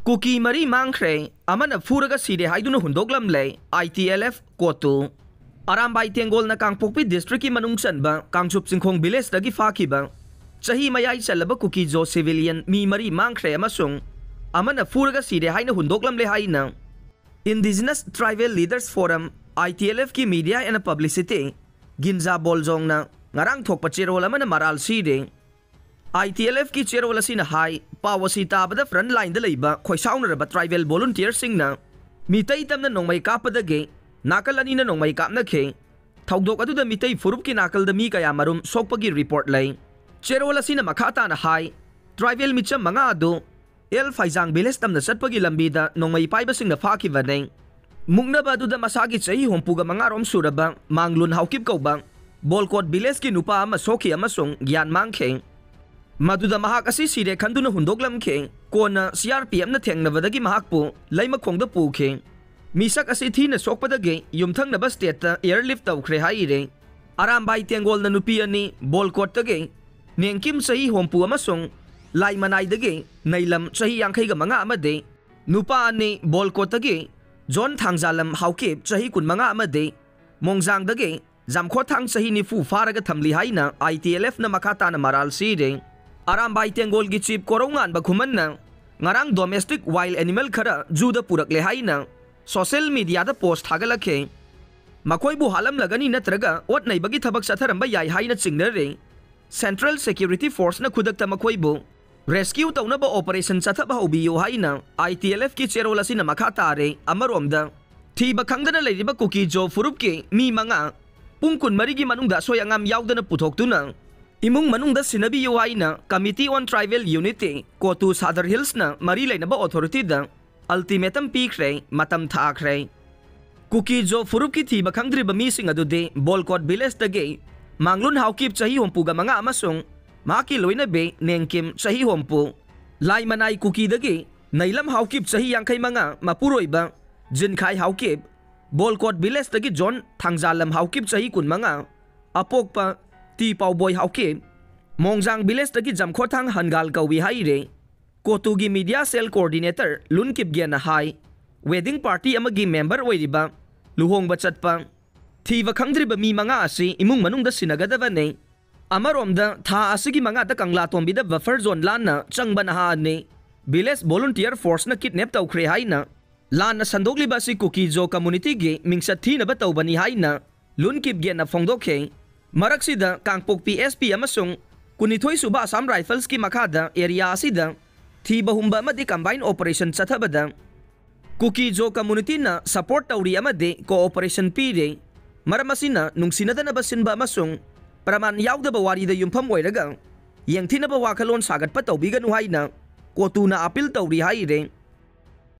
Kuki mari mangkre amana furaga side haiduna hundoglam le ITLF kotu Arambai Tengol na Kangpokpi district ki manung chanba Kangchup Singkhong village dagi fakiba chahi mayai chalaba Kuki jo civilian mi mari mangkre amasung amana furaga side haina hundoglam le haina Indigenous Tribal Leaders Forum ITLF ki media and publicity Ginza Boljong na ngarang thokpa cherol amana maral side ITLF ki cherol asina hai pawasi tabada front line da leiba khoisaunaraba tribal volunteers singna mitai tamna nongmai kapadage nakal ani na nongmai kapna khe thawdok adu da mitai furup ki nakal da mi kaya marum sokpagi report lai cherol asina makhata na hai tribal micham manga adu El Faizang village tamna satpagi lambi da nongmai paiba singna phaki vanai mungna ba adu da masagi chahi hompuga manga rom suraba manglun haukip kauba bolkot village ki nupa ama sokhi amasung gyan mangkhe Maduda mahak asi sire khanduna hundoglam khe kona CRPM na thengnabadagi mahakpu laima khongda pukhe misak asi thina sokpadage yumthang na state ta airlift tawkhre haire Arambai Tengol na nupi ani bolkot tage nengkim sahi hompu amasung laimanai dage nailam sahi yangkhai ga manga amade nupa ani bolkot tage John Thangjalam haukep sahi kun manga amade mongjang dage jamkho thang sahi ni fu faraga thamli haina ITLF na makata na maral sire Arambai Tengol gi chief korongan ba khuman na ngarang domestic wild animal khara juda purak le haina social media da post hagalakhe makhoi bu halam lagani natraga ot nei bagi thabak satharam ba yai haina chingnare Central Security Force na khudak ta makhoi bu rescue tawna ba operation chathab hobiyo haina ITLF ki cherol asina makhata re amaromda thi ba khangdana leiriba Kuki jo furup ke mi manga pungkun marigi manungda soyangam yaudana puthok Imung manungda sinabi yuwaina Committee on Tribal Unity Kotu Sadar Hills na mari lainaba authority da ultimatum pikre matam thakre Kuki jo furup ki thiba khangdriba mi sing adude bolkot village dage manglun haukip chahi hompuga manga amasung maki loina be nengkim chahi hompu laimanai Kuki dage nailam haukip chahi yangkhai manga mapuroiba jinkhai haukip bolkot village dage John Thangjalam haukip chahi kun manga apokpa Ti pau boy hauke mongjang village dagi jamkho thang hangal kawi haire kotugi media cell coordinator lunkip gyana hai wedding party amagi member oiriba luhong ba chatpa thiwa khangdriba mi manga asi imung manungda sinagadaba ne amaromda tha asigi manga ta kangla tombi da buffer zone lanna changbana ha ne village volunteer force na kidnap tawkhre haina lanna sandogli ba si Kuki jo community ge mingsa thina ba tawbani haina lunkip gyana phongdokhe Maraksida Kangpokpi SP amasung kunithoi suba Assam Rifles ki makhada area asida thiba humba amadi combine operation chathabada Kuki jo community na support tawri amade cooperation pire maramasina nungsinadana basinba amasung praman yaudaba warida yumpham oiraga yengthina ba wakalon sagat pa tawbiganu haina kotuna appeal tawri haire